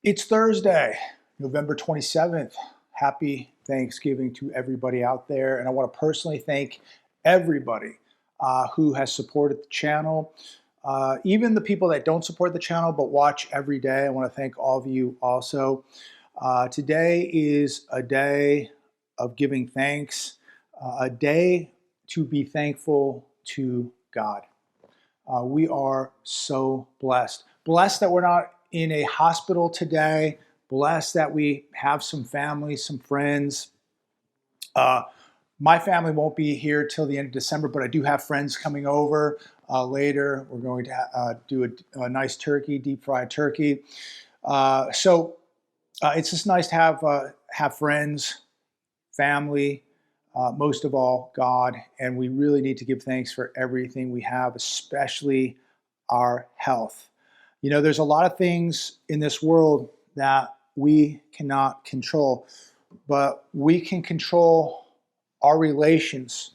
It's Thursday, November 27th. Happy Thanksgiving to everybody out there. And I want to personally thank everybody who has supported the channel. Even the people that don't support the channel but watch every day, I want to thank all of you also. Today is a day of giving thanks, a day to be thankful to God. We are so blessed. Blessed that we're not in a hospital today. Blessed that we have some family, some friends. My family won't be here till the end of December, but I do have friends coming over later. We're going to do a nice turkey, deep fried turkey. So it's just nice to have friends, family, most of all, God. And we really need to give thanks for everything we have, especially our health. You know, there's a lot of things in this world that we cannot control, but we can control our relations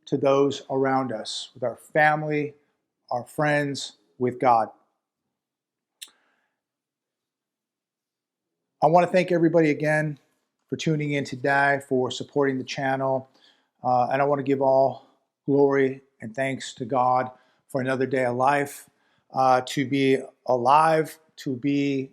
to those around us, with our family, our friends, with God. I want to thank everybody again for tuning in today, for supporting the channel. And I want to give all glory and thanks to God for another day of life, to be alive, to be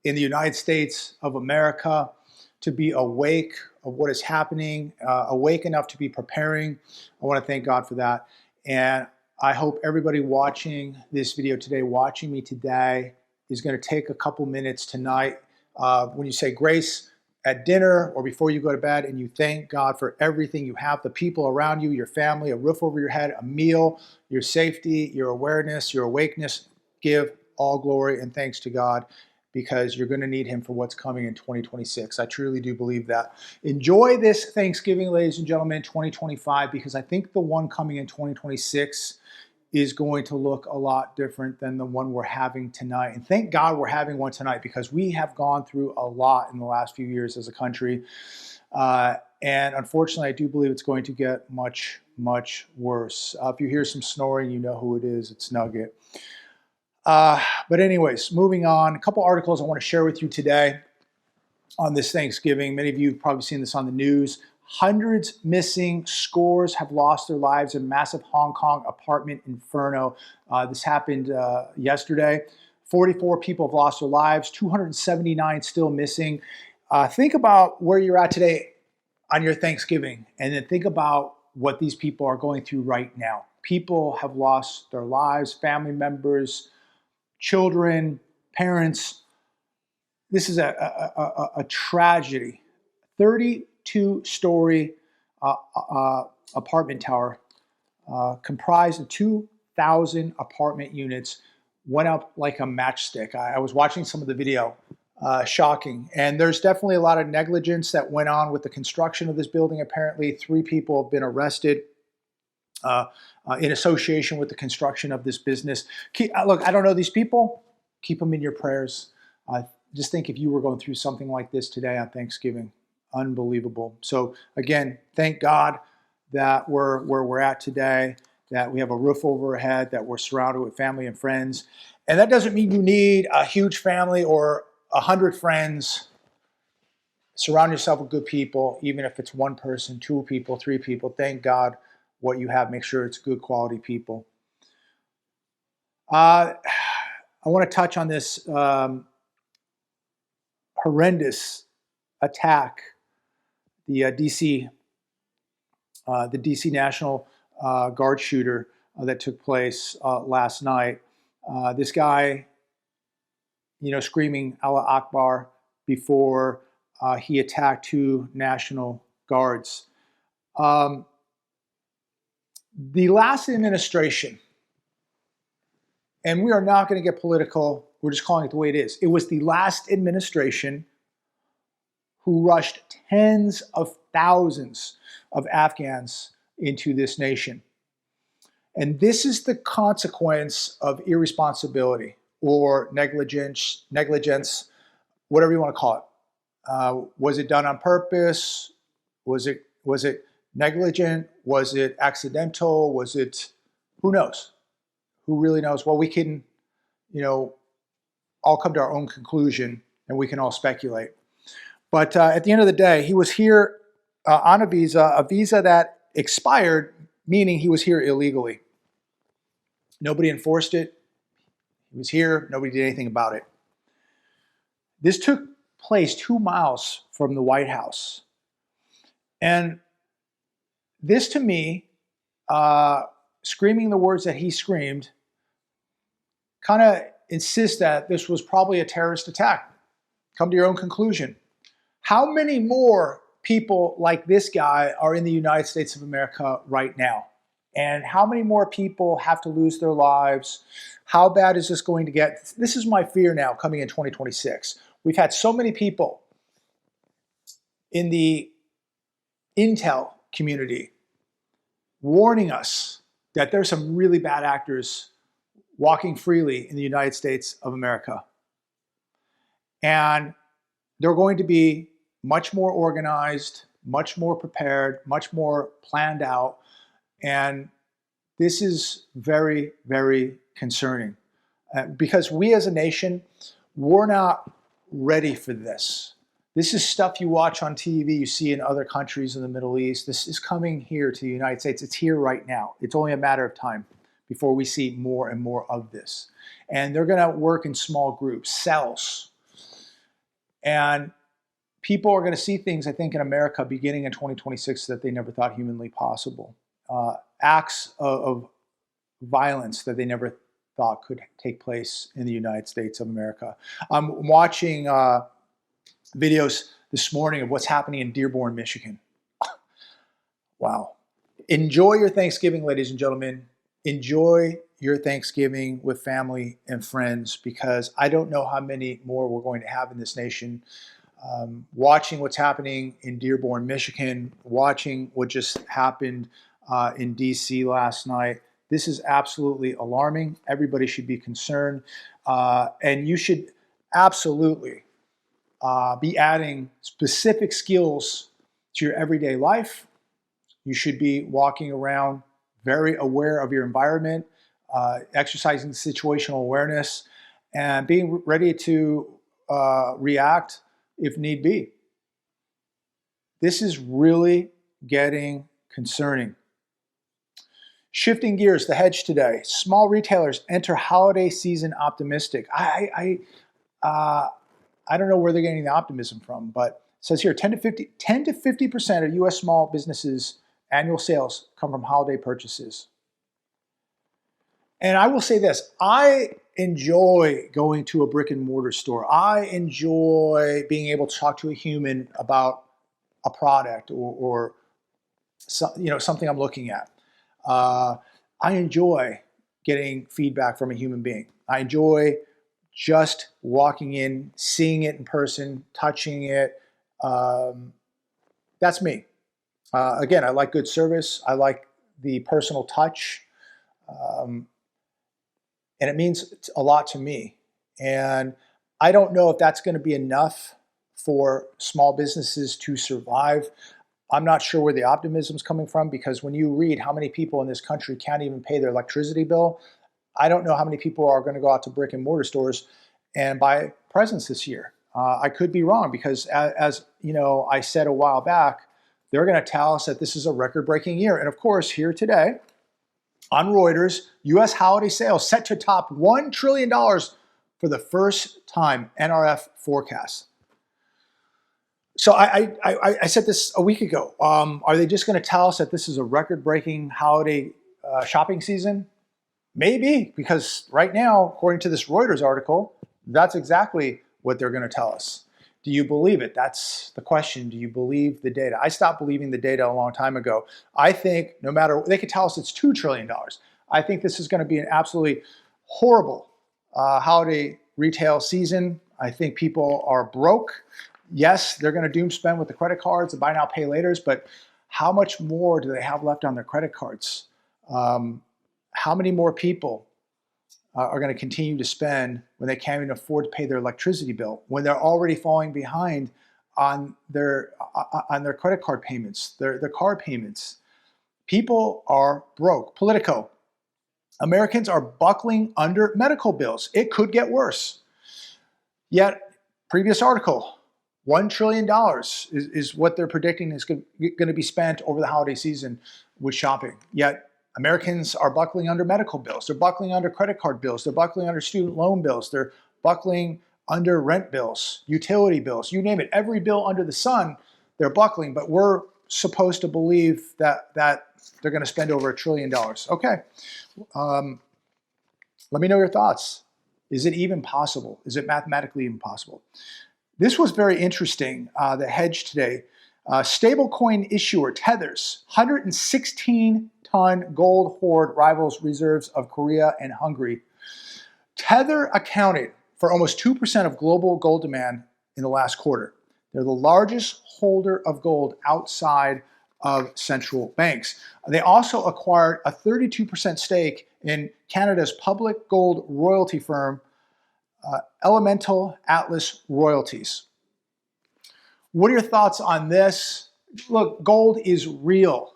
in the United States of America, to be awake of what is happening, awake enough to be preparing. I want to thank God for that. And I hope everybody watching this video today, watching me today, is going to take a couple minutes tonight when you say grace at dinner or before you go to bed, and you thank God for everything you have, the people around you, your family, a roof over your head, a meal, your safety, your awareness, your awakeness. Give all glory and thanks to God, because you're going to need him for what's coming in 2026. I truly do believe that. Enjoy this Thanksgiving, ladies and gentlemen, 2025, because I think the one coming in 2026 is going to look a lot different than the one we're having tonight. And thank God we're having one tonight, because we have gone through a lot in the last few years as a country. And unfortunately, I do believe it's going to get much, much worse. If you hear some snoring, you know who it is. It's Nugget. But anyways, moving on, a couple articles I want to share with you today on this Thanksgiving. Many of you have probably seen this on the news. Hundreds missing, scores have lost their lives in massive Hong Kong apartment inferno. This happened yesterday. 44 people have lost their lives, 279 still missing. Think about where you're at today on your Thanksgiving, and then think about what these people are going through right now. People have lost their lives, family members, children, parents. This is a tragedy. 32-story apartment tower comprised of 2,000 apartment units went up like a matchstick. I was watching some of the video, shocking. And there's definitely a lot of negligence that went on with the construction of this building. Apparently, 3 people have been arrested in association with the construction of this business. Look, I don't know these people. Keep them in your prayers. Just think if you were going through something like this today on Thanksgiving. Unbelievable. So again, thank God that we're where we're at today, that we have a roof over our head, that we're surrounded with family and friends. And that doesn't mean you need a huge family or 100 friends. Surround yourself with good people, even if it's 1 person, 2 people, 3 people. Thank God what you have. Make sure it's good quality people. I want to touch on this horrendous attack, the DC National Guard shooter that took place last night. This guy, screaming Allah Akbar before he attacked 2 National Guards. The last administration, and we are not going to get political, we're just calling it the way it is. It was the last administration who rushed tens of thousands of Afghans into this nation. And this is the consequence of irresponsibility or negligence, whatever you want to call it. Was it done on purpose? Was it negligent? Was it accidental? Was it, who knows? Who really knows? Well, we can, all come to our own conclusion, and we can all speculate. But at the end of the day, he was here on a visa that expired, meaning he was here illegally. Nobody enforced it. He was here. Nobody did anything about it. This took place 2 miles from the White House. And this, to me, screaming the words that he screamed, kind of insists that this was probably a terrorist attack. Come to your own conclusion. How many more people like this guy are in the United States of America right now? And how many more people have to lose their lives? How bad is this going to get? This is my fear now coming in 2026. We've had so many people in the intel community warning us that there's some really bad actors walking freely in the United States of America. And they're going to be much more organized, much more prepared, much more planned out. And this is very, very concerning because we as a nation, we're not ready for this. This is stuff you watch on TV, you see in other countries in the Middle East. This is coming here to the United States. It's here right now. It's only a matter of time before we see more and more of this. And they're going to work in small groups, cells. And people are going to see things, I think, in America beginning in 2026 that they never thought humanly possible. Acts of violence that they never thought could take place in the United States of America. I'm watching videos this morning of what's happening in Dearborn, Michigan. Wow. Enjoy your Thanksgiving, ladies and gentlemen. Enjoy your Thanksgiving with family and friends, because I don't know how many more we're going to have in this nation. Watching what's happening in Dearborn, Michigan, watching what just happened in D.C. last night. This is absolutely alarming. Everybody should be concerned. And you should absolutely be adding specific skills to your everyday life. You should be walking around very aware of your environment, exercising situational awareness, and being ready to react if need be. This is really getting concerning. Shifting gears, the hedge today. Small retailers enter holiday season optimistic. I don't know where they're getting the optimism from, but it says here 10 to 50% of U.S. small businesses' annual sales come from holiday purchases. And I will say this, I enjoy going to a brick and mortar store. I enjoy being able to talk to a human about a product or something I'm looking at. I enjoy getting feedback from a human being. I enjoy just walking in, seeing it in person, touching it. That's me. Again, I like good service. I like the personal touch. And it means a lot to me. And I don't know if that's going to be enough for small businesses to survive. I'm not sure where the optimism is coming from, because when you read how many people in this country can't even pay their electricity bill, I don't know how many people are going to go out to brick and mortar stores and buy presents this year. I could be wrong, because as you know, I said a while back, they're going to tell us that this is a record-breaking year. And of course, here today on Reuters, U.S. holiday sales set to top $1 trillion for the first time, NRF forecast. So I said this a week ago. Are they just going to tell us that this is a record-breaking holiday shopping season? Maybe, because right now, according to this Reuters article, that's exactly what they're going to tell us. Do you believe it? That's the question. Do you believe the data? I stopped believing the data a long time ago. I think no matter, they could tell us it's $2 trillion. I think this is going to be an absolutely horrible holiday retail season. I think people are broke. Yes, they're going to doom spend with the credit cards, the buy now, pay laters, but how much more do they have left on their credit cards? How many more people are going to continue to spend when they can't even afford to pay their electricity bill, when they're already falling behind on their credit card payments, their car payments? People are broke. Politico. Americans are buckling under medical bills. It could get worse. Yet, previous article, $1 trillion is what they're predicting is going to be spent over the holiday season with shopping. Yet, Americans are buckling under medical bills. They're buckling under credit card bills. They're buckling under student loan bills. They're buckling under rent bills, utility bills, you name it. Every bill under the sun, they're buckling. But we're supposed to believe that they're going to spend over $1 trillion. Okay. Let me know your thoughts. Is it even possible? Is it mathematically even possible? This was very interesting, the hedge today. Stablecoin issuer Tether's 116-ton gold hoard rivals reserves of Korea and Hungary. Tether accounted for almost 2% of global gold demand in the last quarter. They're the largest holder of gold outside of central banks. They also acquired a 32% stake in Canada's public gold royalty firm, Elemental Atlas Royalties. What are your thoughts on this? Look, gold is real.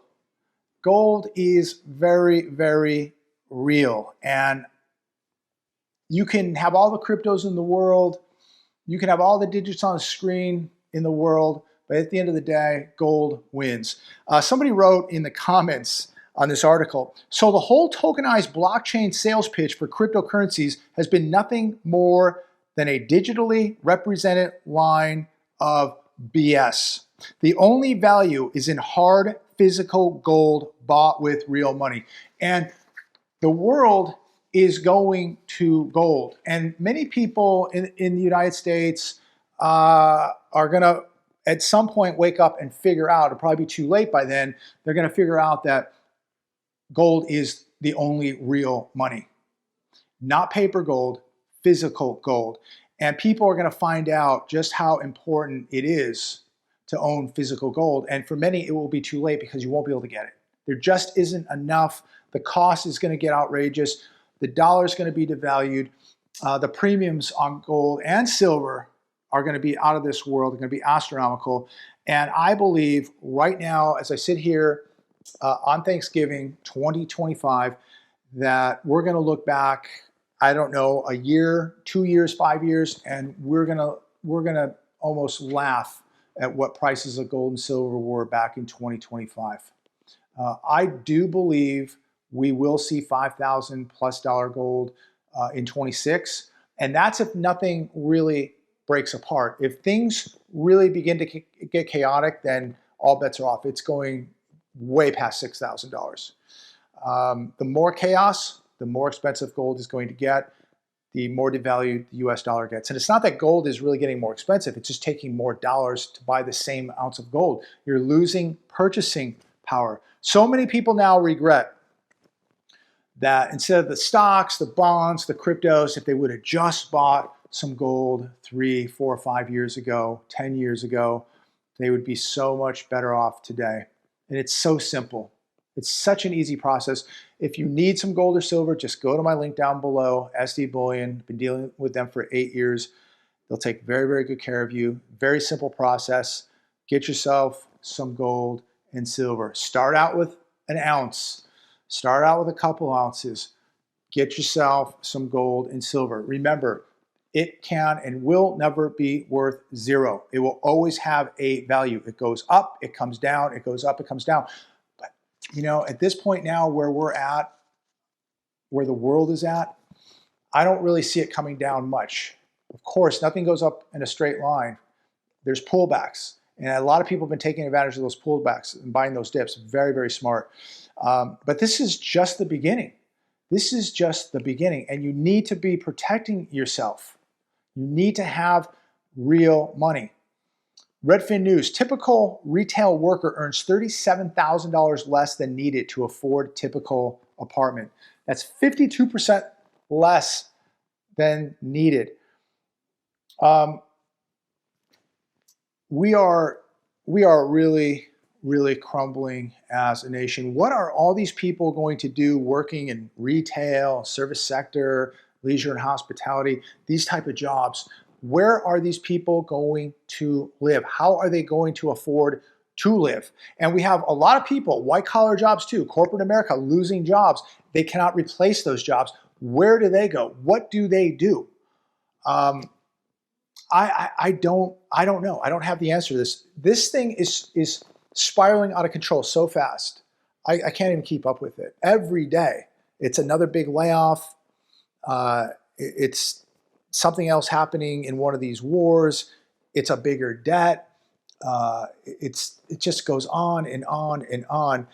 Gold is very, very real. And you can have all the cryptos in the world. You can have all the digits on the screen in the world. But at the end of the day, gold wins. Somebody wrote in the comments on this article, so the whole tokenized blockchain sales pitch for cryptocurrencies has been nothing more than a digitally represented line of BS. The only value is in hard physical gold bought with real money. And the world is going to gold. And many people in the United States are going to, at some point, wake up and figure out, it'll probably be too late by then, they're going to figure out that gold is the only real money. Not paper gold, physical gold. And people are going to find out just how important it is to own physical gold. And for many, it will be too late because you won't be able to get it. There just isn't enough. The cost is going to get outrageous. The dollar is going to be devalued. The premiums on gold and silver are going to be out of this world. They're going to be astronomical. And I believe right now, as I sit here on Thanksgiving 2025, that we're going to look back, I don't know, a year, 2 years, 5 years, and we're gonna almost laugh at what prices of gold and silver were back in 2025. I do believe we will see $5,000+ gold in 26, and that's if nothing really breaks apart. If things really begin to get chaotic, then all bets are off. It's going way past $6,000. The more chaos, the more expensive gold is going to get, the more devalued the US dollar gets. And it's not that gold is really getting more expensive, it's just taking more dollars to buy the same ounce of gold. You're losing purchasing power. So many people now regret that instead of the stocks, the bonds, the cryptos, if they would have just bought some gold 3, 4, 5 years ago, 10 years ago, they would be so much better off today. And it's so simple. It's such an easy process. If you need some gold or silver, just go to my link down below, SD Bullion. Been dealing with them for 8 years. They'll take very, very good care of you. Very simple process. Get yourself some gold and silver. Start out with an ounce. Start out with a couple ounces. Get yourself some gold and silver. Remember, it can and will never be worth zero. It will always have a value. It goes up, it comes down, it goes up, it comes down. But, you know, at this point now where we're at, where the world is at, I don't really see it coming down much. Of course, nothing goes up in a straight line. There's pullbacks. And a lot of people have been taking advantage of those pullbacks and buying those dips. Very, very smart. But this is just the beginning. This is just the beginning. And you need to be protecting yourself. You need to have real money. Redfin News, typical retail worker earns $37,000 less than needed to afford typical apartment. That's 52% less than needed. We are really, really crumbling as a nation. What are all these people going to do working in retail, service sector, leisure and hospitality, these type of jobs? Where are these people going to live? How are they going to afford to live? And we have a lot of people, white collar jobs too, corporate America losing jobs. They cannot replace those jobs. Where do they go? What do they do? I don't know. I don't have the answer to this. This thing is spiraling out of control so fast. I can't even keep up with it. Every day, it's another big layoff. It's something else happening in one of these wars. It's a bigger debt. It just goes on and on and on.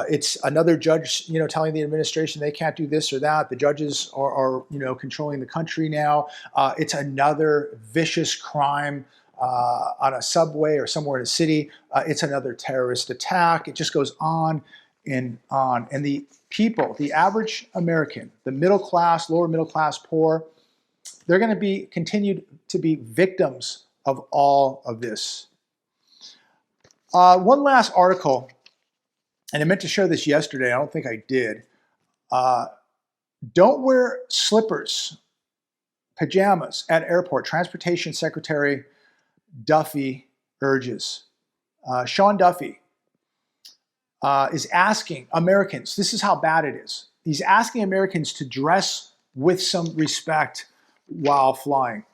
It's another judge, telling the administration they can't do this or that. The judges are controlling the country now. It's another vicious crime on a subway or somewhere in a city. It's another terrorist attack. It just goes on and on. And the people, the average American, the middle class, lower middle class, poor, they're going to be continued to be victims of all of this. One last article. And I meant to share this yesterday. I don't think I did. Don't wear slippers, pajamas at airport. Transportation Secretary Duffy urges. Sean Duffy is asking Americans, this is how bad it is. He's asking Americans to dress with some respect while flying.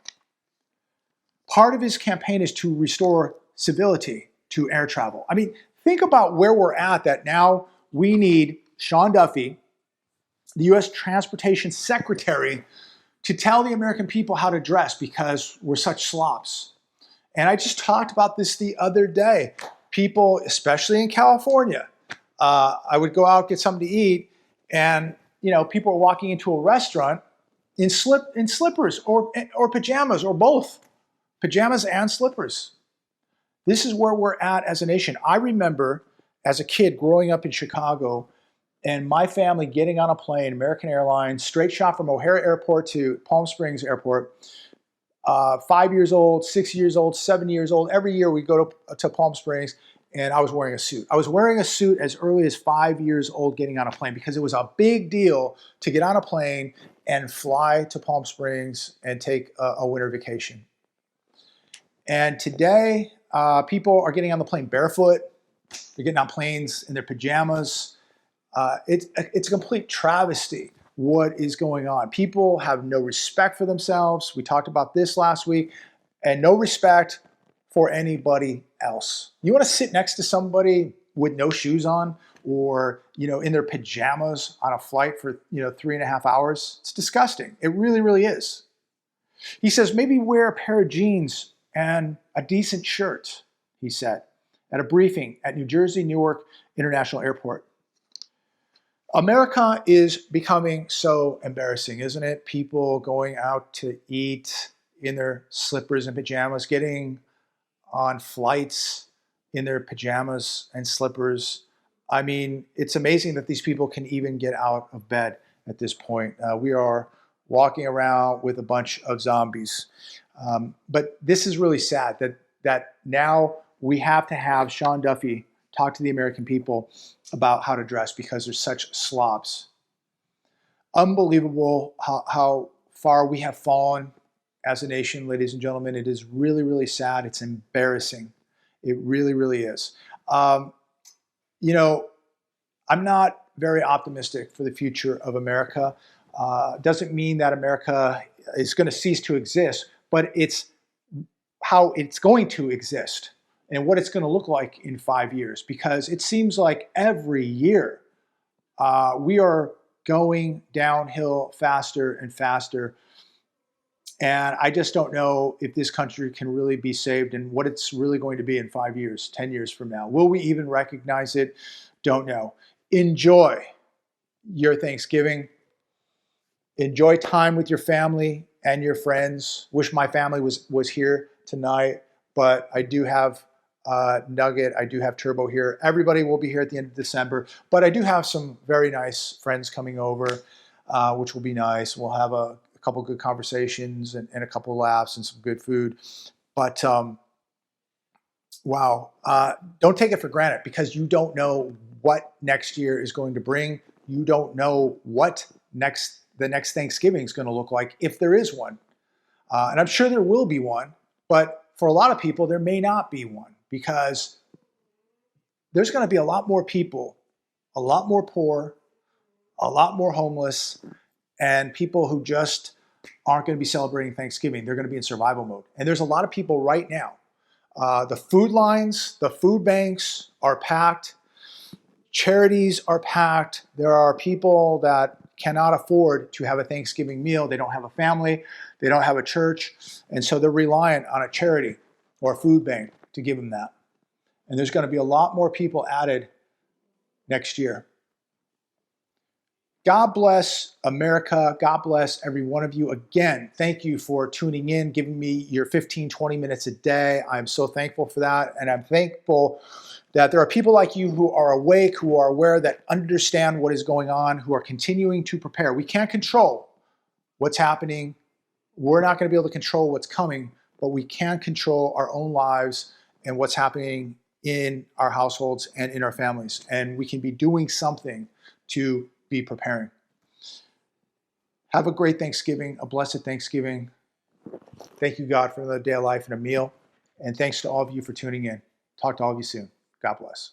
Part of his campaign is to restore civility to air travel. I mean, think about where we're at, that now we need Sean Duffy, the U.S. Transportation Secretary, to tell the American people how to dress because we're such slobs. And I just talked about this the other day. People, especially in California, I would go out, get something to eat, and people are walking into a restaurant in slippers or pajamas or both, pajamas and slippers. This is where we're at as a nation. I remember as a kid growing up in Chicago and my family getting on a plane, American Airlines, straight shot from O'Hare Airport to Palm Springs Airport. 5 years old, 6 years old, 7 years old. Every year we go to Palm Springs and I was wearing a suit. I was wearing a suit as early as 5 years old getting on a plane because it was a big deal to get on a plane and fly to Palm Springs and take a winter vacation. And today, people are getting on the plane barefoot. They're getting on planes in their pajamas. It's a complete travesty what is going on. People have no respect for themselves. We talked about this last week, and no respect for anybody else. You want to sit next to somebody with no shoes on or, in their pajamas on a flight for, 3.5 hours? It's disgusting. It really, really is. He says, maybe wear a pair of jeans and a decent shirt, he said, at a briefing at New Jersey Newark International Airport. America is becoming so embarrassing, isn't it? People going out to eat in their slippers and pajamas, getting on flights in their pajamas and slippers. I mean, it's amazing that these people can even get out of bed at this point. We are walking around with a bunch of zombies. But this is really sad that now we have to have Sean Duffy talk to the American people about how to dress because they're such slobs. Unbelievable how far we have fallen as a nation, ladies and gentlemen. It is really, really sad. It's embarrassing. It really, really is. I'm not very optimistic for the future of America. Doesn't mean that America is going to cease to exist, but it's how it's going to exist and what it's going to look like in 5 years, because it seems like every year we are going downhill faster and faster. And I just don't know if this country can really be saved and what it's really going to be in 5 years, 10 years from now. Will we even recognize it? Don't know. Enjoy your Thanksgiving. Enjoy time with your family and your friends. Wish my family was here tonight, but I do have Nugget, I do have Turbo here. Everybody will be here at the end of December, but I do have some very nice friends coming over, which will be nice. We'll have a couple good conversations and a couple laughs and some good food. But wow, don't take it for granted because you don't know what next year is going to bring. You don't know what the next Thanksgiving is going to look like, if there is one. And I'm sure there will be one, but for a lot of people, there may not be one because there's going to be a lot more people, a lot more poor, a lot more homeless, and people who just aren't going to be celebrating Thanksgiving. They're going to be in survival mode. And there's a lot of people right now. The food lines, the food banks are packed. Charities are packed. There are people that cannot afford to have a Thanksgiving meal. They don't have a family. They don't have a church. And so they're reliant on a charity or a food bank to give them that. And there's going to be a lot more people added next year. God bless America. God bless every one of you. Again, thank you for tuning in, giving me your 15, 20 minutes a day. I'm so thankful for that. And I'm thankful that there are people like you who are awake, who are aware, that understand what is going on, who are continuing to prepare. We can't control what's happening. We're not going to be able to control what's coming, but we can control our own lives and what's happening in our households and in our families. And we can be doing something to be preparing. Have a great Thanksgiving, a blessed Thanksgiving. Thank you, God, for another day of life and a meal. And thanks to all of you for tuning in. Talk to all of you soon. God bless.